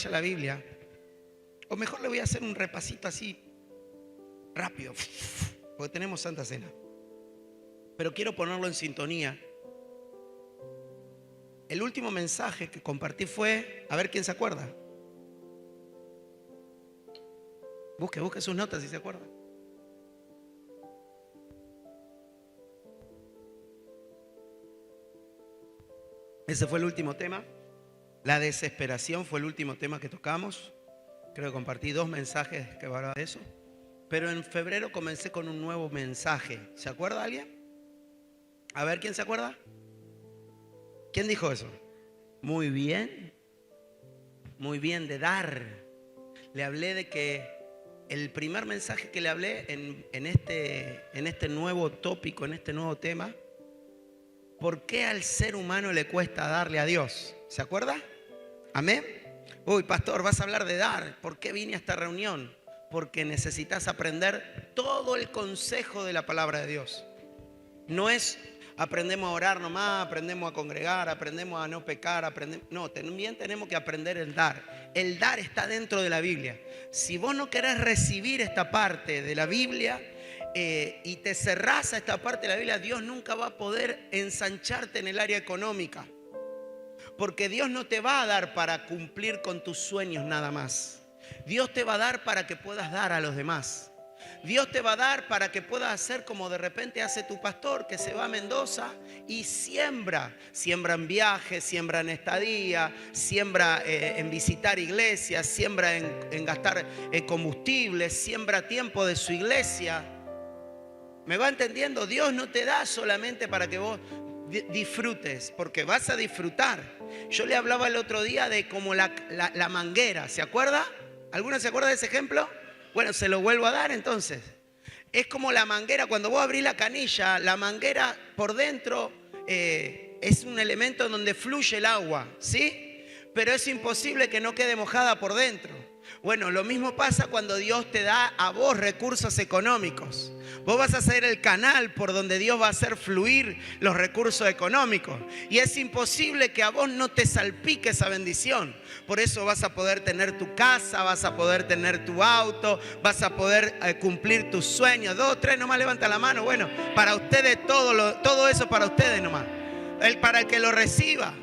vaya a la Biblia, o mejor le voy a hacer un repasito así, rápido, porque tenemos Santa Cena. Pero quiero ponerlo en sintonía. El último mensaje que compartí fue, a ver quién se acuerda. Busque sus notas si se acuerda. Ese fue el último tema. La desesperación fue el último tema que tocamos. Creo que compartí 2 mensajes que hablaban de eso. Pero en febrero comencé con un nuevo mensaje. ¿Se acuerda alguien? A ver, ¿quién se acuerda? ¿Quién dijo eso? Muy bien. Muy bien, de dar. Le hablé de que el primer mensaje que le hablé en este nuevo tópico, en este nuevo tema, ¿por qué al ser humano le cuesta darle a Dios? ¿Se acuerda? Amén. Uy, pastor, vas a hablar de dar. ¿Por qué vine a esta reunión? Porque necesitas aprender todo el consejo de la palabra de Dios. No es aprendemos a orar nomás, aprendemos a congregar, aprendemos a no pecar, no, también tenemos que aprender el dar. El dar está dentro de la Biblia. Si vos no querés recibir esta parte de la Biblia y te cerrás a esta parte de la Biblia, Dios nunca va a poder ensancharte en el área económica. Porque Dios no te va a dar para cumplir con tus sueños nada más. Dios te va a dar para que puedas dar a los demás. Dios te va a dar para que puedas hacer como de repente hace tu pastor, que se va a Mendoza y siembra en viajes, siembra en estadía, siembra en visitar iglesias, siembra en gastar combustible, siembra tiempo de su iglesia. ¿Me va entendiendo? Dios no te da solamente para que vos disfrutes, porque vas a disfrutar. Yo le hablaba el otro día de como la manguera, ¿se acuerda? ¿Alguno se acuerda de ese ejemplo? Bueno, se lo vuelvo a dar entonces. Es como la manguera, cuando vos abrís la canilla, la manguera por dentro es un elemento donde fluye el agua, ¿sí? Pero es imposible que no quede mojada por dentro. Bueno, lo mismo pasa cuando Dios te da a vos recursos económicos. Vos vas a ser el canal por donde Dios va a hacer fluir los recursos económicos. Y es imposible que a vos no te salpique esa bendición. Por eso vas a poder tener tu casa, vas a poder tener tu auto, vas a poder cumplir tus sueños. 2, 3, nomás levanta la mano. Bueno, para ustedes todo eso para ustedes nomás. Para el que lo reciba.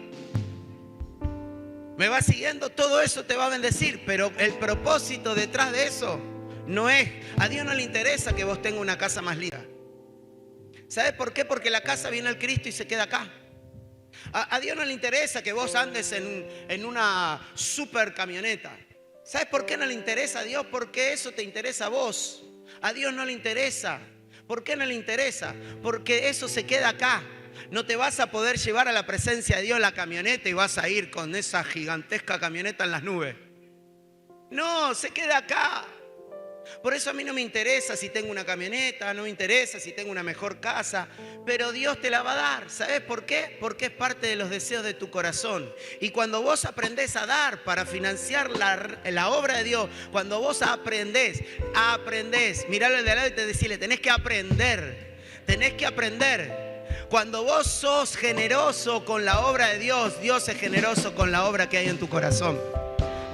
¿Me va siguiendo? Todo eso te va a bendecir, pero el propósito detrás de eso no es, a Dios no le interesa que vos tengas una casa más linda. ¿Sabes por qué? Porque la casa viene al Cristo y se queda acá. A Dios no le interesa que vos andes en una super camioneta. ¿Sabes por qué no le interesa a Dios? Porque eso te interesa a vos. A Dios no le interesa. ¿Por qué no le interesa? Porque eso se queda acá. No te vas a poder llevar a la presencia de Dios la camioneta y vas a ir con esa gigantesca camioneta en las nubes. No, se queda acá. Por eso a mí no me interesa si tengo una camioneta, no me interesa si tengo una mejor casa, pero Dios te la va a dar. ¿Sabes por qué? Porque es parte de los deseos de tu corazón. Y cuando vos aprendés a dar para financiar la obra de Dios, cuando vos aprendés, miralo al de al lado y te decirle, tenés que aprender. Cuando vos sos generoso con la obra de Dios, Dios es generoso con la obra que hay en tu corazón.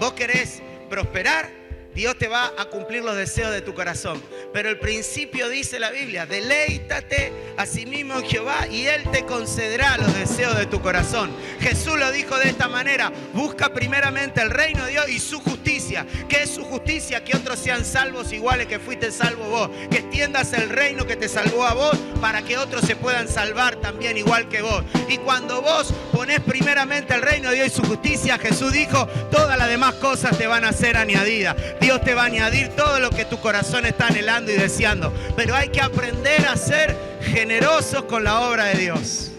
Vos querés prosperar, Dios te va a cumplir los deseos de tu corazón. Pero el principio dice la Biblia, deleítate a sí mismo en Jehová y Él te concederá los deseos de tu corazón. Jesús lo dijo de esta manera, busca primeramente el reino de Dios y su justicia. ¿Qué es su justicia? Que otros sean salvos iguales que fuiste salvo vos. Que extiendas el reino que te salvó a vos para que otros se puedan salvar también igual que vos. Y cuando vos ponés primeramente el reino de Dios y su justicia, Jesús dijo, todas las demás cosas te van a ser añadidas. Dios te va a añadir todo lo que tu corazón está anhelando y deseando. Pero hay que aprender a ser generosos con la obra de Dios.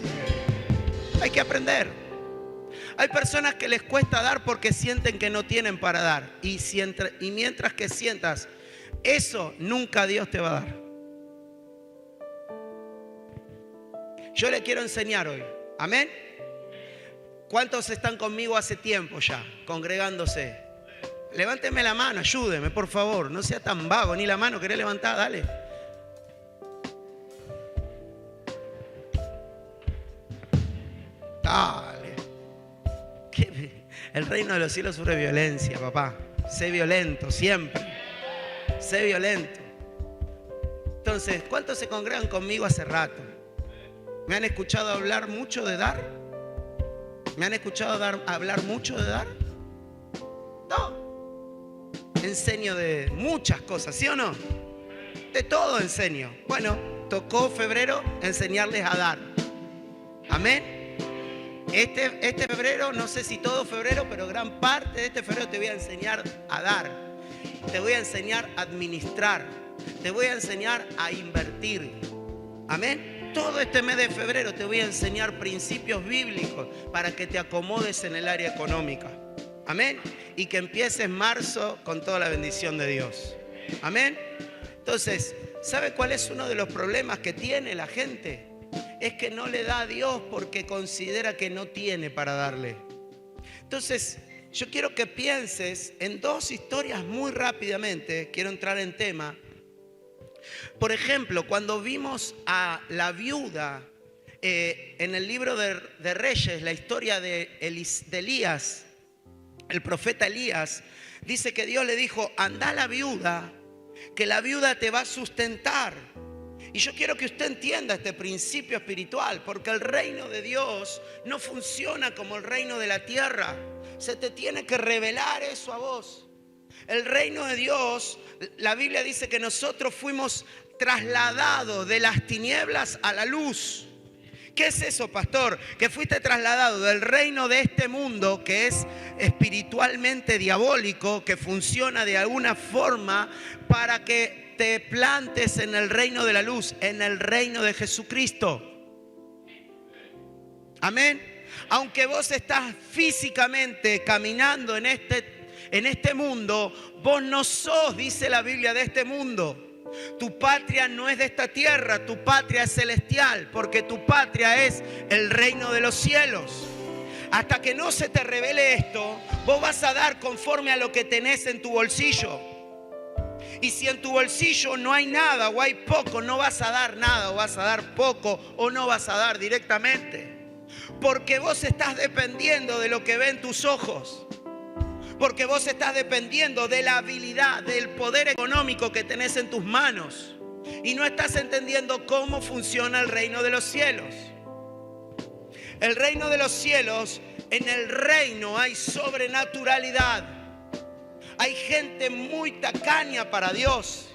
Hay que aprender. Hay personas que les cuesta dar porque sienten que no tienen para dar. Y mientras que sientas eso, nunca Dios te va a dar. Yo le quiero enseñar hoy. Amén. ¿Cuántos están conmigo hace tiempo ya, congregándose? Levánteme la mano, ayúdeme, por favor. No sea tan vago, ni la mano querés levantar, dale. Dale. El reino de los cielos sufre violencia, papá. Sé violento siempre. Sé violento. Entonces, ¿cuántos se congregan conmigo hace rato? ¿Me han escuchado hablar mucho de dar? ¿Me han escuchado hablar mucho de dar? No. Enseño de muchas cosas, ¿sí o no? De todo enseño. Bueno, tocó febrero enseñarles a dar. Amén. Este febrero, no sé si todo febrero, pero gran parte de este febrero te voy a enseñar a dar. Te voy a enseñar a administrar. Te voy a enseñar a invertir. Amén. Todo este mes de febrero te voy a enseñar principios bíblicos para que te acomodes en el área económica. Amén. Y que empieces marzo con toda la bendición de Dios. Amén. Entonces, ¿sabe cuál es uno de los problemas que tiene la gente? Es que no le da a Dios porque considera que no tiene para darle. Entonces, yo quiero que pienses en dos historias muy rápidamente. Quiero entrar en tema. Por ejemplo, cuando vimos a la viuda en el libro de Reyes, la historia de Elías, el profeta Elías, dice que Dios le dijo: anda a la viuda, que la viuda te va a sustentar. Y yo quiero que usted entienda este principio espiritual, porque el reino de Dios no funciona como el reino de la tierra. Se te tiene que revelar eso a vos. El reino de Dios, la Biblia dice que nosotros fuimos trasladados de las tinieblas a la luz. ¿Qué es eso, pastor? Que fuiste trasladado del reino de este mundo, que es espiritualmente diabólico, que funciona de alguna forma, para que te plantes en el reino de la luz, en el reino de Jesucristo. Amén. Aunque vos estás físicamente caminando en este mundo, vos no sos, dice la Biblia, de este mundo. Tu patria no es de esta tierra, tu patria es celestial, porque tu patria es el reino de los cielos. Hasta que no se te revele esto, vos vas a dar conforme a lo que tenés en tu bolsillo. Y si en tu bolsillo no hay nada o hay poco, no vas a dar nada, o vas a dar poco, o no vas a dar directamente. Porque vos estás dependiendo de lo que ven tus ojos. Porque vos estás dependiendo de la habilidad, del poder económico que tenés en tus manos. Y no estás entendiendo cómo funciona el reino de los cielos. El reino de los cielos, en el reino hay sobrenaturalidad. Hay gente muy tacaña para Dios.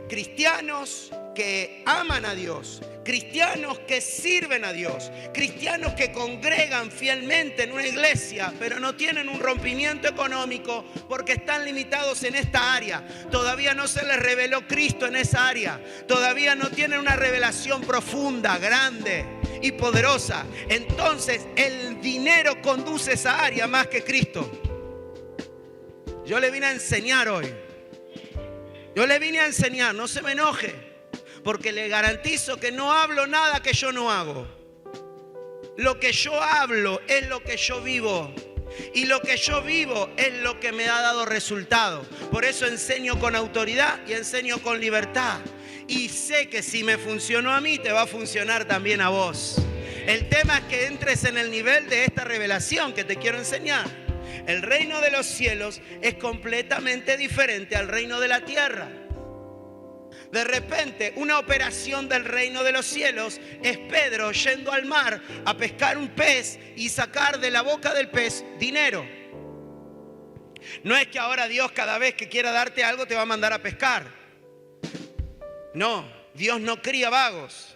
Cristianos que aman a Dios, cristianos que sirven a Dios, cristianos que congregan fielmente en una iglesia, pero no tienen un rompimiento económico porque están limitados en esta área. Todavía no se les reveló Cristo en esa área. Todavía no tienen una revelación profunda, grande y poderosa. Entonces el dinero conduce esa área más que Cristo. Yo le vine a enseñar hoy. Yo le vine a enseñar, no se me enoje, porque le garantizo que no hablo nada que yo no hago. Lo que yo hablo es lo que yo vivo. Y lo que yo vivo es lo que me ha dado resultado. Por eso enseño con autoridad y enseño con libertad. Y sé que si me funcionó a mí, te va a funcionar también a vos. El tema es que entres en el nivel de esta revelación que te quiero enseñar. El reino de los cielos es completamente diferente al reino de la tierra. De repente, una operación del reino de los cielos es Pedro yendo al mar a pescar un pez y sacar de la boca del pez dinero. No es que ahora Dios cada vez que quiera darte algo te va a mandar a pescar. No, Dios no cría vagos.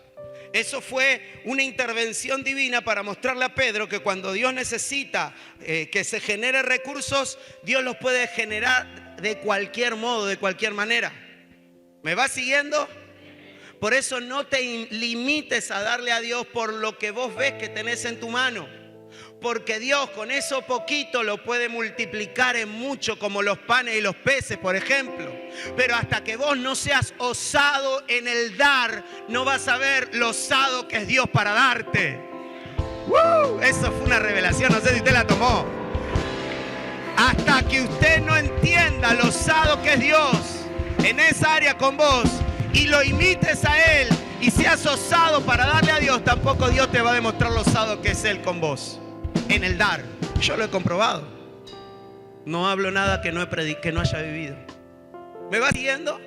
Eso fue una intervención divina para mostrarle a Pedro que cuando Dios necesita que se genere recursos, Dios los puede generar de cualquier modo, de cualquier manera. ¿Me vas siguiendo? Por eso no te limites a darle a Dios por lo que vos ves que tenés en tu mano. Porque Dios con eso poquito lo puede multiplicar en mucho, como los panes y los peces, por ejemplo. Pero hasta que vos no seas osado en el dar, no vas a ver lo osado que es Dios para darte. Eso fue una revelación, no sé si usted la tomó. Hasta que usted no entienda lo osado que es Dios en esa área con vos y lo imites a Él y seas osado para darle a Dios, tampoco Dios te va a demostrar lo osado que es Él con vos en el dar. Yo lo he comprobado. No hablo nada que no haya vivido. ¿Me va siguiendo?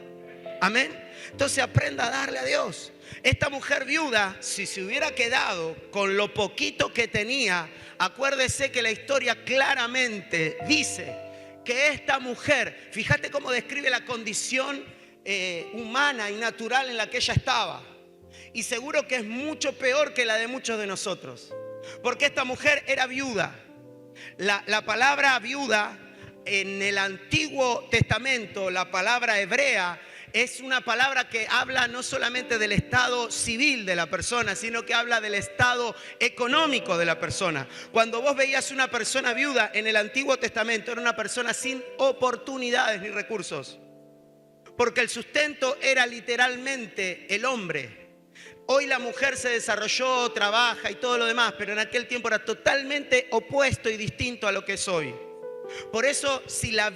Amén. Entonces aprenda a darle a Dios. Esta mujer viuda, si se hubiera quedado con lo poquito que tenía, acuérdese que la historia claramente dice que esta mujer, fíjate cómo describe la condición humana y natural en la que ella estaba. Y seguro que es mucho peor que la de muchos de nosotros. Porque esta mujer era viuda. La palabra viuda en el Antiguo Testamento, la palabra hebrea, es una palabra que habla no solamente del estado civil de la persona, sino que habla del estado económico de la persona. Cuando vos veías una persona viuda en el Antiguo Testamento, era una persona sin oportunidades ni recursos. Porque el sustento era literalmente el hombre. Hoy la mujer se desarrolló, trabaja y todo lo demás, pero en aquel tiempo era totalmente opuesto y distinto a lo que es hoy. Por eso, si la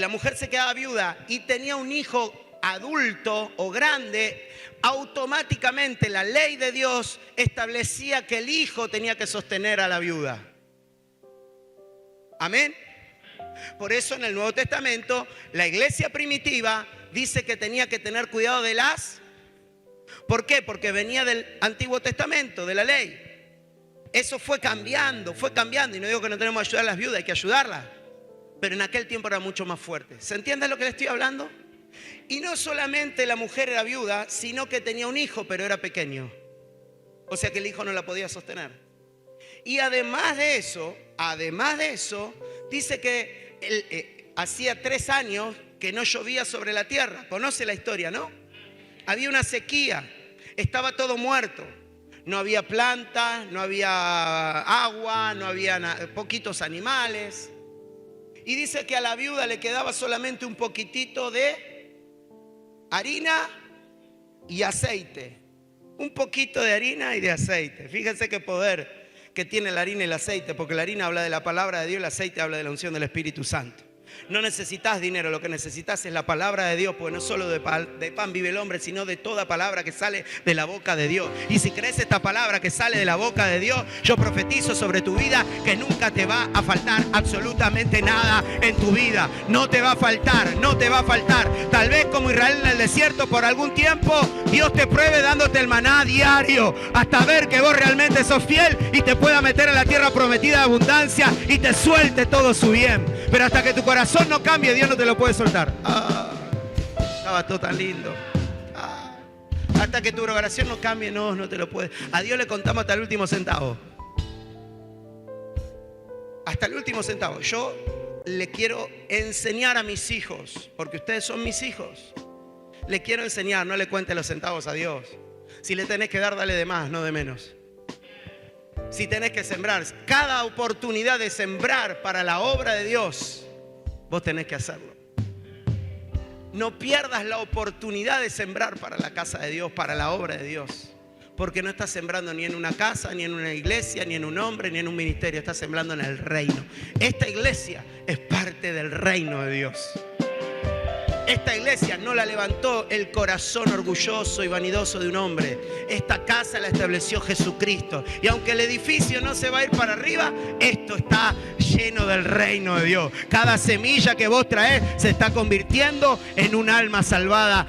mujer se quedaba viuda y tenía un hijo adulto o grande, automáticamente la ley de Dios establecía que el hijo tenía que sostener a la viuda. Amén. Por eso en el Nuevo Testamento la iglesia primitiva dice que tenía que tener cuidado de las... ¿Por qué? Porque venía del Antiguo Testamento, de la ley. Eso fue cambiando. Y no digo que no tenemos que ayudar a las viudas, hay que ayudarlas. Pero en aquel tiempo era mucho más fuerte. ¿Se entiende lo que le estoy hablando? Y no solamente la mujer era viuda, sino que tenía un hijo, pero era pequeño. O sea que el hijo no la podía sostener. Y además de eso, dice que hacía 3 años que no llovía sobre la tierra. Conoce la historia, ¿no? Había una sequía, estaba todo muerto. No había plantas, no había agua, no había poquitos animales. Y dice que a la viuda le quedaba solamente un poquitito de harina y aceite. Un poquito de harina y de aceite. Fíjense qué poder que tiene la harina y el aceite, porque la harina habla de la palabra de Dios, el aceite habla de la unción del Espíritu Santo. No necesitas dinero, lo que necesitas es la palabra de Dios, porque no solo de pan vive el hombre, sino de toda palabra que sale de la boca de Dios. Y si crees esta palabra que sale de la boca de Dios, yo profetizo sobre tu vida que nunca te va a faltar absolutamente nada en tu vida. No te va a faltar, no te va a faltar. Tal vez como Israel en el desierto por algún tiempo, Dios te pruebe dándote el maná diario, hasta ver que vos realmente sos fiel y te pueda meter en la tierra prometida de abundancia y te suelte todo su bien. Pero hasta que tu corazón no cambie, Dios no te lo puede soltar. Estaba todo tan lindo. Hasta que tu oración no cambie, no te lo puede. A Dios le contamos hasta el último centavo. Hasta el último centavo. Yo le quiero enseñar a mis hijos, porque ustedes son mis hijos. Le quiero enseñar, no le cuente los centavos a Dios. Si le tenés que dar, dale de más, no de menos. Si tenés que sembrar, cada oportunidad de sembrar para la obra de Dios, vos tenés que hacerlo. No pierdas la oportunidad de sembrar para la casa de Dios, para la obra de Dios. Porque no estás sembrando ni en una casa, ni en una iglesia, ni en un hombre, ni en un ministerio. Estás sembrando en el reino. Esta iglesia es parte del reino de Dios. Esta iglesia no la levantó el corazón orgulloso y vanidoso de un hombre. Esta casa la estableció Jesucristo. Y aunque el edificio no se va a ir para arriba, esto está lleno del reino de Dios. Cada semilla que vos traés se está convirtiendo en un alma salvada.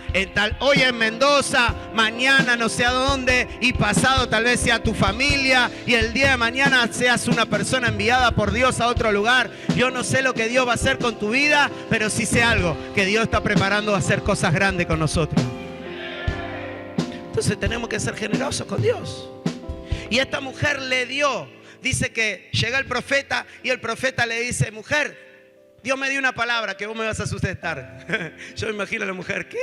Hoy en Mendoza, mañana no sé a dónde, y pasado tal vez sea tu familia, y el día de mañana seas una persona enviada por Dios a otro lugar. Yo no sé lo que Dios va a hacer con tu vida, pero sí sé algo, que Dios está preparando a hacer cosas grandes con nosotros. Entonces tenemos que ser generosos con Dios. Y esta mujer le dio, dice que llega el profeta y el profeta le dice: mujer, Dios me dio una palabra que vos me vas a sustentar. Yo me imagino a la mujer: ¿qué?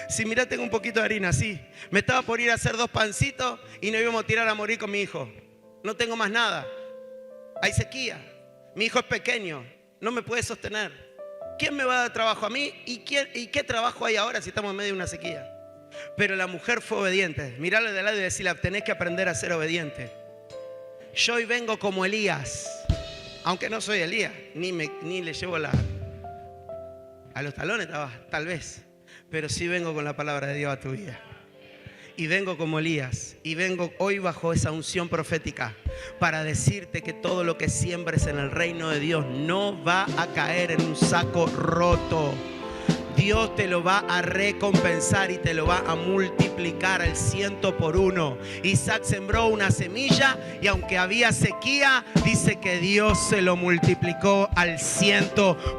Si mirá, tengo un poquito de harina, sí. Me estaba por ir a hacer 2 pancitos y nos íbamos a tirar a morir con mi hijo. No tengo más nada. Hay sequía. Mi hijo es pequeño, no me puede sostener. ¿Quién me va a dar trabajo a mí? ¿Y qué trabajo hay ahora si estamos en medio de una sequía? Pero la mujer fue obediente. Mirarle de lado y decirle: tenés que aprender a ser obediente. Yo hoy vengo como Elías, aunque no soy Elías, ni le llevo a los talones tal vez, pero sí vengo con la palabra de Dios a tu vida. y vengo como Elías y vengo hoy bajo esa unción profética para decirte que todo lo que siembres en el reino de Dios no va a caer en un saco roto. Dios te lo va a recompensar y te lo va a multiplicar al 100 por 1. Isaac sembró una semilla y aunque había sequía, dice que Dios se lo multiplicó al 100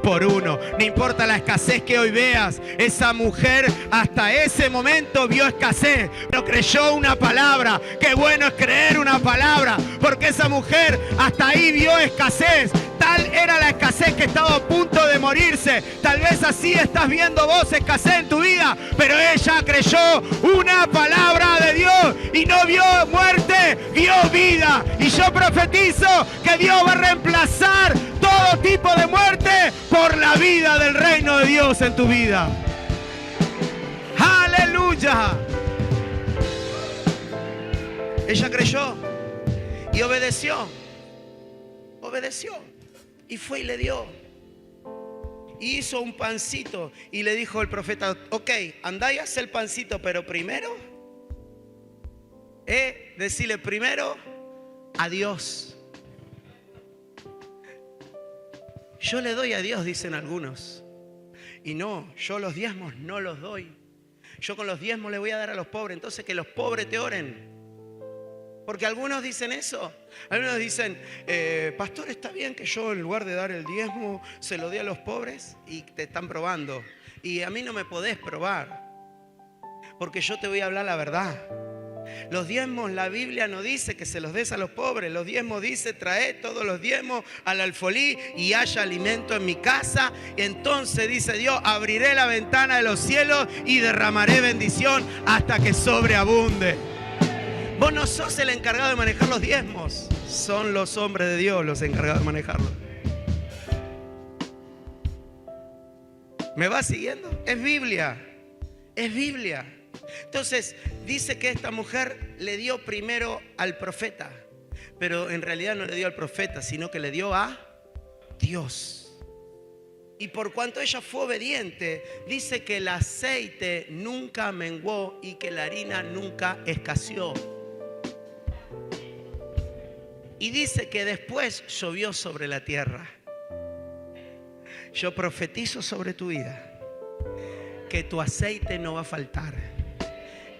por 1. No importa la escasez que hoy veas, esa mujer hasta ese momento vio escasez, pero creyó una palabra. Qué bueno es creer una palabra, porque esa mujer hasta ahí vio escasez. Tal era la escasez que estaba a punto de morirse. Tal vez así estás viendo vos escasez en tu vida, pero ella creyó una palabra de Dios y no vio muerte, vio vida. Y yo profetizo que Dios va a reemplazar todo tipo de muerte por la vida del reino de Dios en tu vida. ¡Aleluya! Ella creyó y obedeció. Obedeció. Y fue y le dio. Y hizo un pancito. Y le dijo el profeta, ok, andá y haz el pancito, pero primero, decirle primero a Dios. Yo le doy a Dios, dicen algunos. Y no, yo los diezmos no los doy. Yo con los diezmos le voy a dar a los pobres. Entonces que los pobres te oren. Porque algunos dicen eso. Algunos dicen, pastor, ¿está bien que yo en lugar de dar el diezmo se lo dé a los pobres? Y te están probando. Y a mí no me podés probar. Porque yo te voy a hablar la verdad. Los diezmos, la Biblia no dice que se los des a los pobres. Los diezmos dice, trae todos los diezmos al alfolí y haya alimento en mi casa. Entonces dice Dios, abriré la ventana de los cielos y derramaré bendición hasta que sobreabunde. Vos no sos el encargado de manejar los diezmos. Son los hombres de Dios los encargados de manejarlos. ¿Me vas siguiendo? Es Biblia. Es Biblia. Entonces, dice que esta mujer le dio primero al profeta. Pero en realidad no le dio al profeta, sino que le dio a Dios. Y por cuanto ella fue obediente, dice que el aceite nunca menguó y que la harina nunca escaseó. Y dice que después llovió sobre la tierra. Yo profetizo sobre tu vida que tu aceite no va a faltar,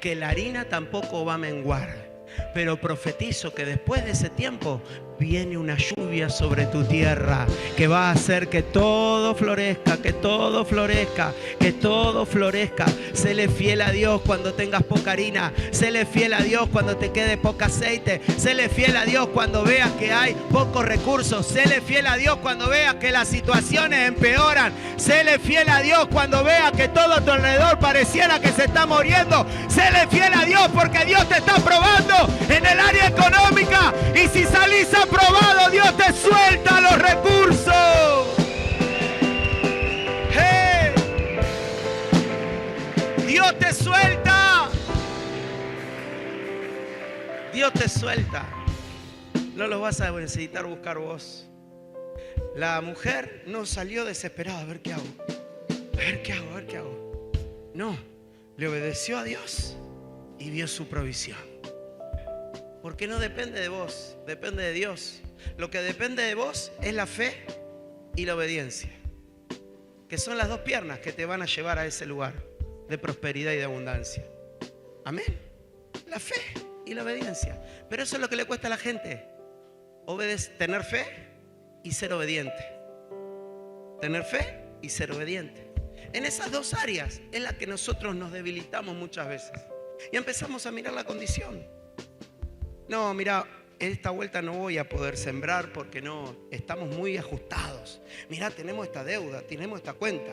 que la harina tampoco va a menguar. Pero profetizo que después de ese tiempo viene una lluvia sobre tu tierra que va a hacer que todo florezca, que todo florezca, que todo florezca. Séle fiel a Dios cuando tengas poca harina. Séle fiel a Dios cuando te quede poco aceite. Séle fiel a Dios cuando veas que hay pocos recursos. Séle fiel a Dios cuando veas que las situaciones empeoran. Séle fiel a Dios cuando veas que todo a tu alrededor pareciera que se está muriendo. Séle fiel a Dios porque Dios te está probando en el área económica. Y si salís aprobado, Dios te suelta los recursos. ¡Hey! Dios te suelta. Dios te suelta. No lo vas a necesitar buscar vos. La mujer no salió desesperada. A ver qué hago. A ver qué hago, a ver qué hago. No, le obedeció a Dios y vio su provisión. Porque no depende de vos, depende de Dios. Lo que depende de vos es la fe y la obediencia, que son las dos piernas que te van a llevar a ese lugar de prosperidad y de abundancia. Amén. La fe y la obediencia. Pero eso es lo que le cuesta a la gente. Tener fe y ser obediente. Tener fe y ser obediente. En esas dos áreas es la que nosotros nos debilitamos muchas veces. Y empezamos a mirar la condición. No, mira, esta vuelta no voy a poder sembrar porque no, estamos muy ajustados. Mira, tenemos esta deuda, tenemos esta cuenta.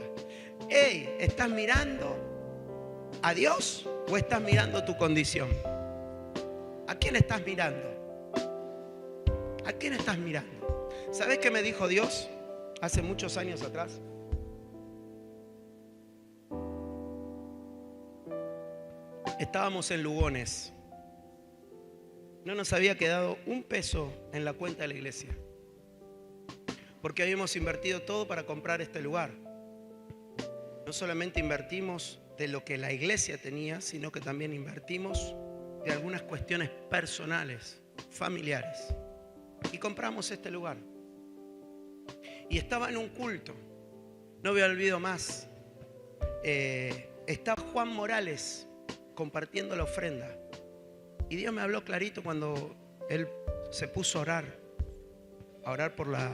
Hey, ¿estás mirando a Dios o estás mirando tu condición? ¿A quién estás mirando? ¿A quién estás mirando? ¿Sabes qué me dijo Dios hace muchos años atrás? Estábamos en Lugones. No nos había quedado un peso en la cuenta de la iglesia, porque habíamos invertido todo para comprar este lugar. No solamente invertimos de lo que la iglesia tenía, sino que también invertimos de algunas cuestiones personales, familiares. Y compramos este lugar. Y estaba en un culto. No me olvido más. Estaba Juan Morales compartiendo la ofrenda. Y Dios me habló clarito cuando él se puso a orar por la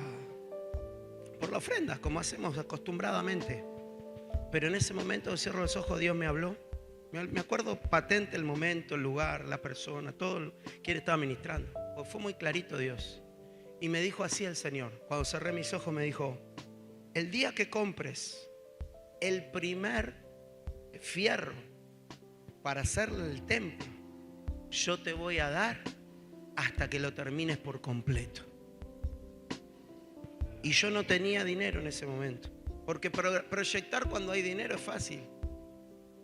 ofrenda, como hacemos acostumbradamente. Pero en ese momento, cierro los ojos, Dios me habló. Me acuerdo patente el momento, el lugar, la persona, todo quien estaba ministrando. Fue muy clarito Dios. Y me dijo así el Señor. Cuando cerré mis ojos me dijo: el día que compres el primer fierro para hacerle el templo, yo te voy a dar hasta que lo termines por completo. Y yo no tenía dinero en ese momento. Porque proyectar cuando hay dinero es fácil.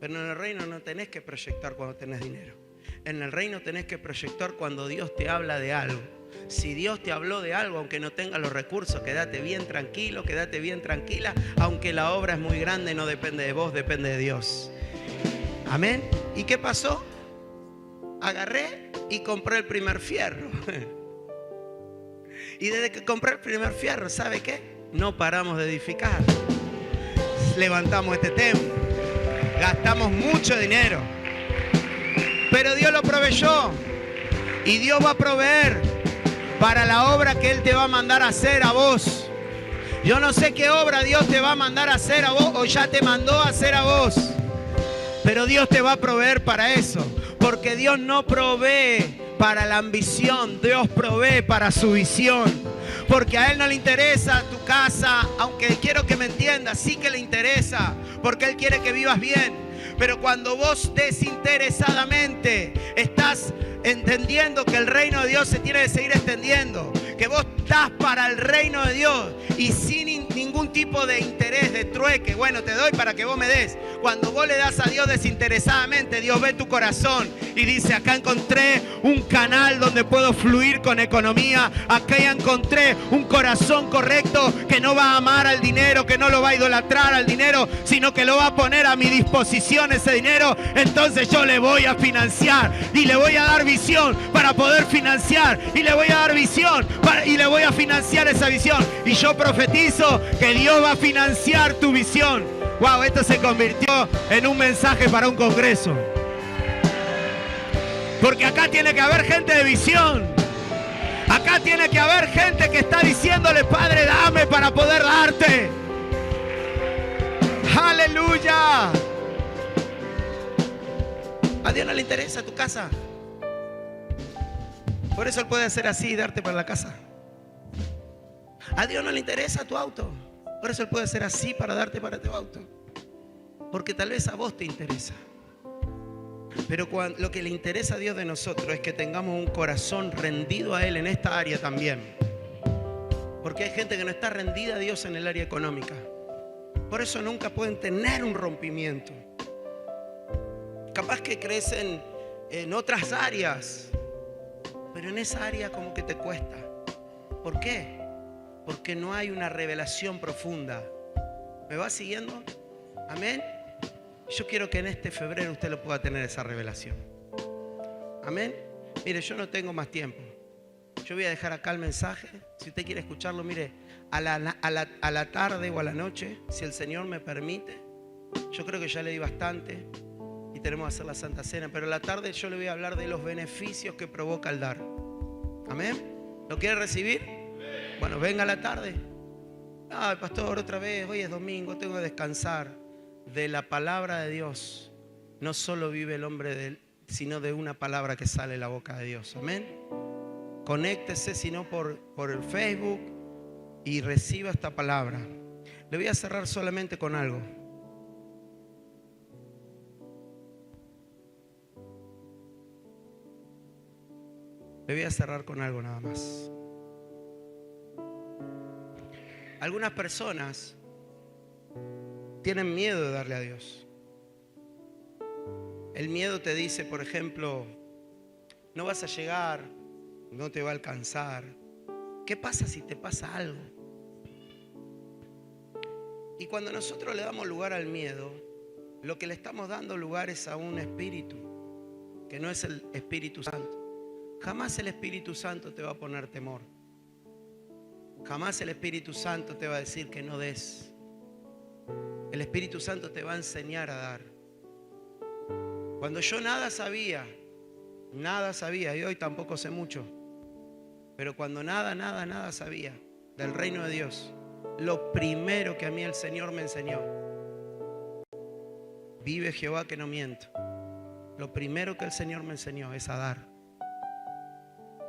Pero en el reino no tenés que proyectar cuando tenés dinero. En el reino tenés que proyectar cuando Dios te habla de algo. Si Dios te habló de algo, aunque no tengas los recursos, quédate bien tranquilo, quédate bien tranquila. Aunque la obra es muy grande, no depende de vos, depende de Dios. Amén. ¿Y qué pasó? Agarré y compré el primer fierro. Y desde que compré el primer fierro, ¿sabe qué? No paramos de edificar. Levantamos este templo. Gastamos mucho dinero. Pero Dios lo proveyó. Y Dios va a proveer para la obra que Él te va a mandar a hacer a vos. Yo no sé qué obra Dios te va a mandar a hacer a vos o ya te mandó a hacer a vos. Pero Dios te va a proveer para eso. Porque Dios no provee para la ambición, Dios provee para su visión. Porque a Él no le interesa tu casa, aunque quiero que me entiendas, sí que le interesa, porque Él quiere que vivas bien. Pero cuando vos desinteresadamente estás entendiendo que el reino de Dios se tiene que seguir extendiendo, que vos estás para el reino de Dios y sin ningún tipo de interés, de trueque, bueno, te doy para que vos me des. Cuando vos le das a Dios desinteresadamente, Dios ve tu corazón y dice: acá encontré un canal donde puedo fluir con economía, acá ya encontré un corazón correcto que no va a amar al dinero, que no lo va a idolatrar al dinero, sino que lo va a poner a mi disposición ese dinero. Entonces yo le voy a financiar y le voy a dar visión para poder financiar y le voy a dar visión y le voy a financiar esa visión. Y yo profetizo que Dios va a financiar tu visión. Wow, esto se convirtió en un mensaje para un congreso. Porque acá tiene que haber gente de visión. Acá tiene que haber gente que está diciéndole: Padre, dame para poder darte. Aleluya. A Dios no le interesa tu casa. Por eso Él puede hacer así y darte para la casa. A Dios no le interesa tu auto. Por eso Él puede hacer así para darte para tu auto. Porque tal vez a vos te interesa. Pero lo que le interesa a Dios de nosotros es que tengamos un corazón rendido a Él en esta área también. Porque hay gente que no está rendida a Dios en el área económica. Por eso nunca pueden tener un rompimiento. Capaz que crecen en otras áreas, pero en esa área como que te cuesta. ¿Por qué? Porque no hay una revelación profunda. ¿Me va siguiendo? Amén. Yo quiero que en este febrero usted lo pueda tener esa revelación. Amén. Mire, yo no tengo más tiempo. Yo voy a dejar acá el mensaje. Si usted quiere escucharlo, mire, a la tarde o a la noche, si el Señor me permite. Yo creo que ya le di bastante y tenemos que hacer la Santa Cena. Pero a la tarde yo le voy a hablar de los beneficios que provoca el dar. Amén. ¿Lo quiere recibir? Bueno, venga a la tarde. Ay, pastor, otra vez, hoy es domingo, tengo que descansar. De la palabra de Dios no solo vive el hombre de él, sino de una palabra que sale de la boca de Dios. Amén. Conéctese, si no por el Facebook, y reciba esta palabra. Le voy a cerrar solamente con algo. Le voy a cerrar con algo nada más. Algunas personas tienen miedo de darle a Dios. El miedo te dice, por ejemplo, no vas a llegar, no te va a alcanzar. ¿Qué pasa si te pasa algo? Y cuando nosotros le damos lugar al miedo, Lo que le estamos dando lugar es a un espíritu que no es el Espíritu Santo. Jamás el Espíritu Santo te va a poner temor. Jamás el Espíritu Santo te va a decir que no des. El Espíritu Santo te va a enseñar a dar. Cuando yo nada sabía, y hoy tampoco sé mucho, pero cuando nada sabía del reino de Dios, lo primero que a mí el Señor me enseñó: vive Jehová que no miento. Lo primero que el Señor me enseñó es a dar.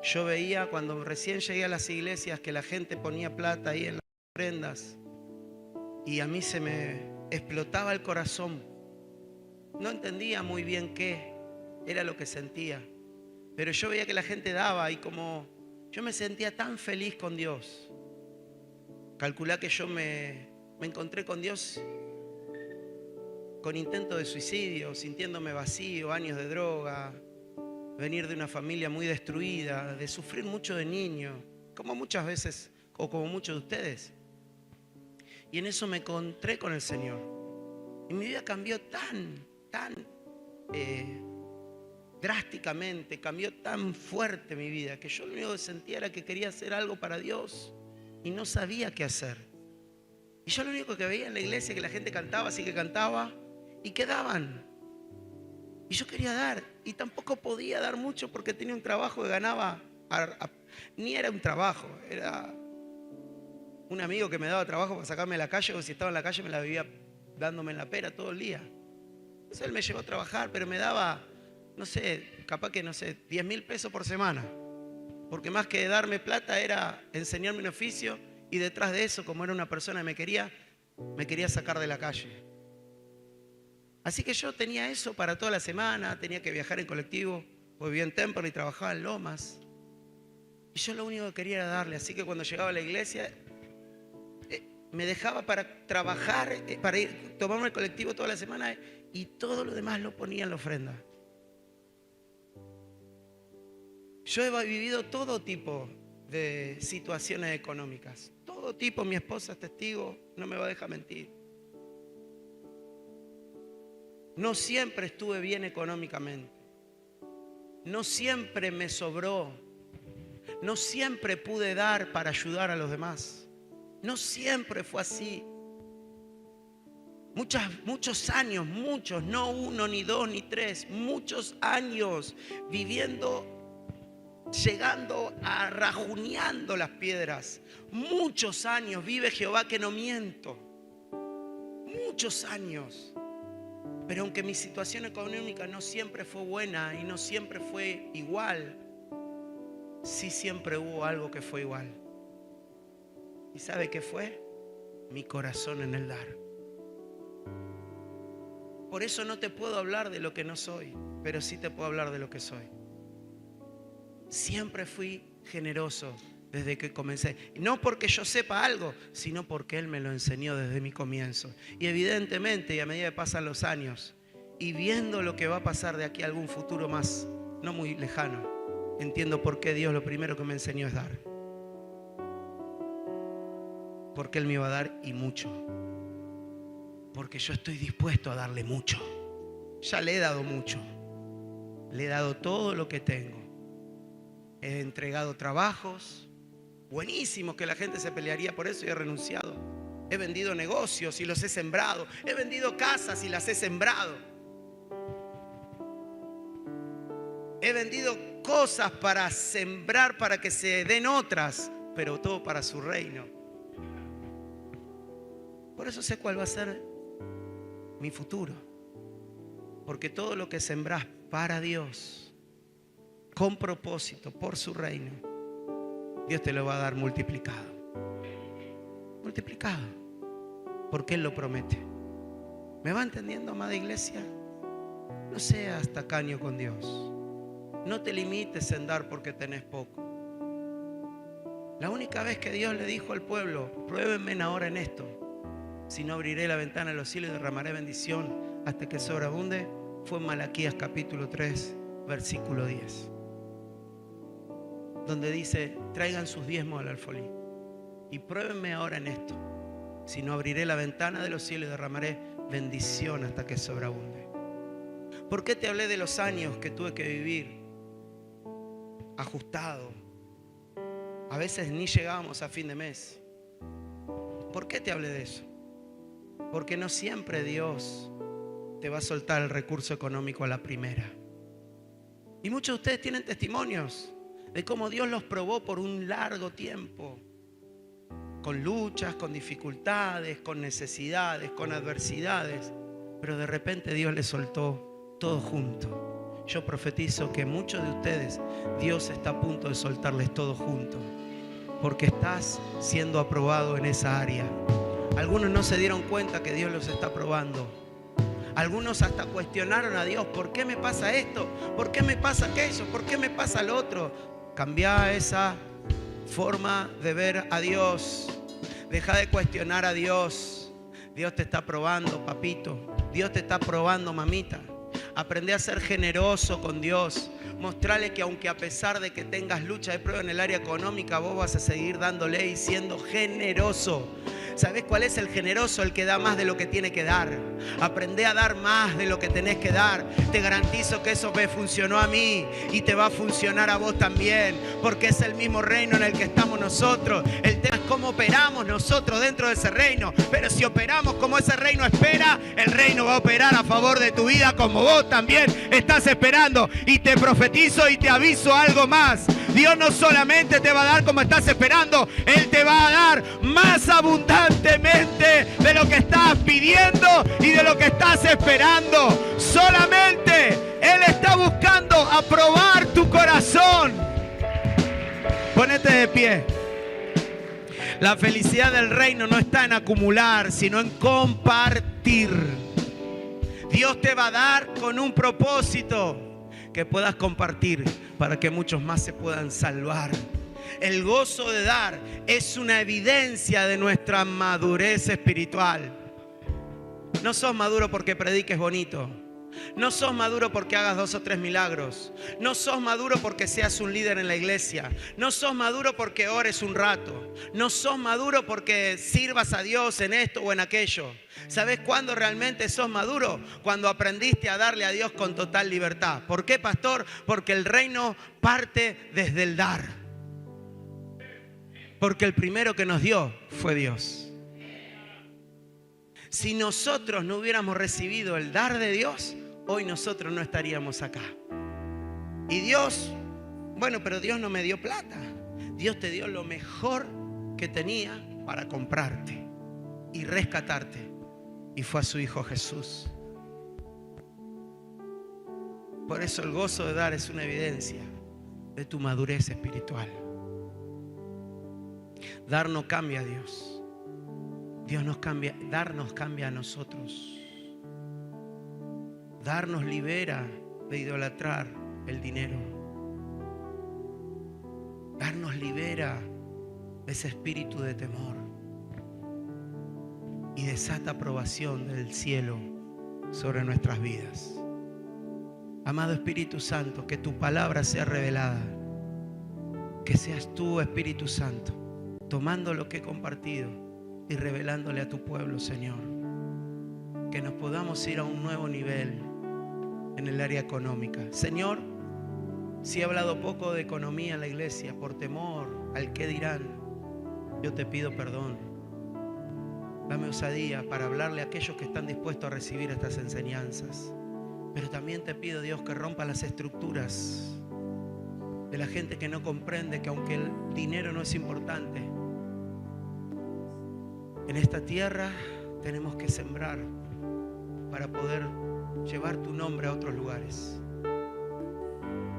Yo veía cuando recién llegué a las iglesias que la gente ponía plata ahí en las ofrendas y a mí se me explotaba el corazón. No entendía muy bien qué era lo que sentía, pero yo veía que la gente daba y como yo me sentía tan feliz con Dios. Calculá que yo me encontré con Dios con intento de suicidio, sintiéndome vacío, años de droga, venir de una familia muy destruida, de sufrir mucho de niño, como muchas veces, o como muchos de ustedes. Y en eso me encontré con el Señor. Y mi vida cambió tan drásticamente, cambió tan fuerte mi vida, que yo lo único que sentía era que quería hacer algo para Dios y no sabía qué hacer. Y yo lo único que veía en la iglesia es que la gente cantaba, así que cantaba y quedaban. Y yo quería dar y tampoco podía dar mucho porque tenía un trabajo que ganaba, ni era un trabajo, era un amigo que me daba trabajo para sacarme de la calle, o si estaba en la calle me la vivía dándome en la pera todo el día. Entonces él me llevó a trabajar, pero me daba, no sé, capaz que, no sé, 10.000 pesos por semana. Porque más que darme plata era enseñarme un oficio y detrás de eso, como era una persona que me quería sacar de la calle. Así que yo tenía eso para toda la semana, tenía que viajar en colectivo, porque vivía en Temperley y trabajaba en Lomas. Y yo lo único que quería era darle, así que cuando llegaba a la iglesia me dejaba para trabajar, para ir, tomarme el colectivo toda la semana y todo lo demás lo ponía en la ofrenda. Yo he vivido todo tipo de situaciones económicas, todo tipo. Mi esposa es testigo, no me va a dejar mentir. No siempre estuve bien económicamente, no siempre me sobró, no siempre pude dar para ayudar a los demás, no siempre fue así. Muchos años, no 1, ni 2, ni 3, muchos años viviendo, llegando a rajuneando las piedras. Muchos años, vive Jehová que no miento. Muchos años. Pero aunque mi situación económica no siempre fue buena y no siempre fue igual, sí siempre hubo algo que fue igual. ¿Y sabe qué fue? Mi corazón en el dar. Por eso no te puedo hablar de lo que no soy, pero sí te puedo hablar de lo que soy. Siempre fui generoso desde que comencé. No porque yo sepa algo, sino porque Él me lo enseñó desde mi comienzo. Y evidentemente, y a medida que pasan los años, y viendo lo que va a pasar de aquí a algún futuro más, no muy lejano, entiendo por qué Dios lo primero que me enseñó es dar. Porque Él me iba a dar y mucho. Porque yo estoy dispuesto a darle mucho. Ya le he dado mucho. Le he dado todo lo que tengo. He entregado trabajos buenísimos que la gente se pelearía por eso y he renunciado. He vendido negocios y los he sembrado. He vendido casas y las he sembrado. He vendido cosas para sembrar, para que se den otras, pero todo para su reino. Por eso sé cuál va a ser mi futuro. Porque todo lo que sembrás para Dios, con propósito, por su reino, Dios te lo va a dar multiplicado. Multiplicado. Porque Él lo promete. ¿Me va entendiendo, amada iglesia? No seas tacaño con Dios. No te limites en dar porque tenés poco. La única vez que Dios le dijo al pueblo: pruébenme ahora en esto, si no abriré la ventana de los cielos y derramaré bendición hasta que sobreabunde, fue en Malaquías capítulo 3, versículo 10. Donde dice: traigan sus diezmos al alfolí y pruébenme ahora en esto, sino abriré la ventana de los cielos y derramaré bendición hasta que sobreabunde. ¿Por qué te hablé de los años que tuve que vivir ajustado? A veces ni llegábamos a fin de mes. ¿Por qué te hablé de eso? Porque no siempre Dios te va a soltar el recurso económico a la primera. Y muchos de ustedes tienen testimonios de cómo Dios los probó por un largo tiempo, con luchas, con dificultades, con necesidades, con adversidades, pero de repente Dios les soltó todo junto. Yo profetizo que muchos de ustedes, Dios está a punto de soltarles todo junto, porque estás siendo aprobado en esa área. Algunos no se dieron cuenta que Dios los está probando. Algunos hasta cuestionaron a Dios: ¿por qué me pasa esto? ¿Por qué me pasa aquello? ¿Por qué me pasa lo otro? Cambia esa forma de ver a Dios. Deja de cuestionar a Dios. Dios te está probando, papito. Dios te está probando, mamita. Aprende a ser generoso con Dios. Mostrale que aunque a pesar de que tengas lucha de prueba en el área económica, vos vas a seguir dándole y siendo generoso. ¿Sabés cuál es el generoso? El que da más de lo que tiene que dar. Aprende a dar más de lo que tenés que dar. Te garantizo que eso me funcionó a mí y te va a funcionar a vos también, porque es el mismo reino en el que estamos nosotros. El tema es cómo operamos nosotros dentro de ese reino. Pero si operamos como ese reino espera, el reino va a operar a favor de tu vida como vos también estás esperando. Y te profetizo y te aviso algo más. Dios no solamente te va a dar como estás esperando, Él te va a dar más abundantemente de lo que estás pidiendo y de lo que estás esperando. Solamente Él está buscando aprobar tu corazón. Ponete de pie. La felicidad del reino no está en acumular, sino en compartir. Dios te va a dar con un propósito: que puedas compartir para que muchos más se puedan salvar. El gozo de dar es una evidencia de nuestra madurez espiritual. No sos maduro porque prediques bonito. No sos maduro porque hagas 2 o 3 milagros. No sos maduro porque seas un líder en la iglesia. No sos maduro porque ores un rato. No sos maduro porque sirvas a Dios en esto o en aquello. ¿Sabes cuándo realmente sos maduro? Cuando aprendiste a darle a Dios con total libertad. ¿Por qué, pastor? Porque el reino parte desde el dar. Porque el primero que nos dio fue Dios. Si nosotros no hubiéramos recibido el dar de Dios, hoy nosotros no estaríamos acá. Y Dios, bueno, pero Dios no me dio plata. Dios te dio lo mejor que tenía para comprarte y rescatarte. Y fue a su Hijo Jesús. Por eso el gozo de dar es una evidencia de tu madurez espiritual. Dar no cambia a Dios. Dios nos cambia, dar nos cambia a nosotros. Dar nos libera de idolatrar el dinero. Dar nos libera de ese espíritu de temor y desata aprobación del cielo sobre nuestras vidas. Amado Espíritu Santo, que tu palabra sea revelada. Que seas tú, Espíritu Santo, tomando lo que he compartido y revelándole a tu pueblo, Señor. Que nos podamos ir a un nuevo nivel en el área económica. Señor, si he hablado poco de economía en la iglesia por temor al qué dirán, yo te pido perdón. Dame osadía para hablarle a aquellos que están dispuestos a recibir estas enseñanzas. Pero también te pido, Dios, que rompa las estructuras de la gente que no comprende que aunque el dinero no es importante, en esta tierra tenemos que sembrar para poder llevar tu nombre a otros lugares.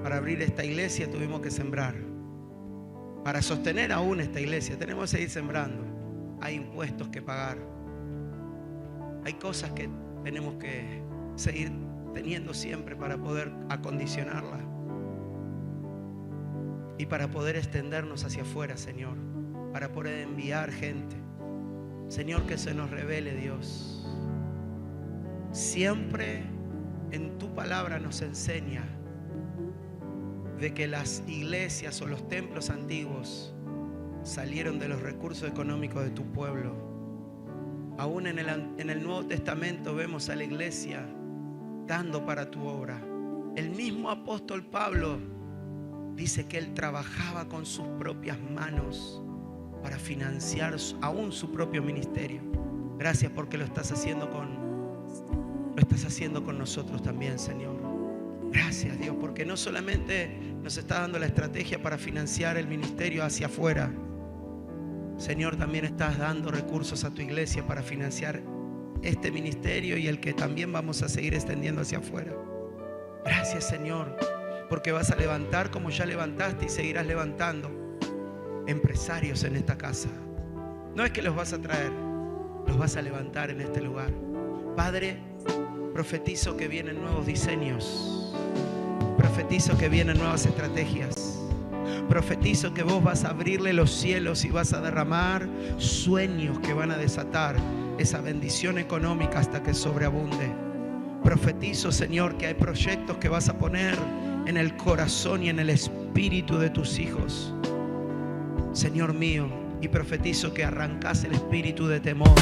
Para abrir esta iglesia tuvimos que sembrar. Para sostener aún esta iglesia tenemos que seguir sembrando. Hay impuestos que pagar. Hay cosas que tenemos que seguir teniendo siempre para poder acondicionarla. Y para poder extendernos hacia afuera, Señor. Para poder enviar gente. Señor, que se nos revele, Dios. Siempre en tu palabra nos enseña de que las iglesias o los templos antiguos salieron de los recursos económicos de tu pueblo. Aún en el Nuevo Testamento vemos a la iglesia dando para tu obra. El mismo apóstol Pablo dice que él trabajaba con sus propias manos para financiar aún su propio ministerio. Gracias porque lo estás haciendo con nosotros también, Señor. Gracias, Dios, porque no solamente nos está dando la estrategia para financiar el ministerio hacia afuera. Señor, también estás dando recursos a tu iglesia para financiar este ministerio y el que también vamos a seguir extendiendo hacia afuera. Gracias, Señor, porque vas a levantar como ya levantaste y seguirás levantando empresarios en esta casa. No es que los vas a traer, los vas a levantar en este lugar. Padre, profetizo que vienen nuevos diseños. Profetizo que vienen nuevas estrategias. Profetizo que vos vas a abrirle los cielos y vas a derramar sueños que van a desatar esa bendición económica hasta que sobreabunde. Profetizo, Señor, que hay proyectos que vas a poner en el corazón y en el espíritu de tus hijos, Señor mío, y profetizo que arrancás el espíritu de temor.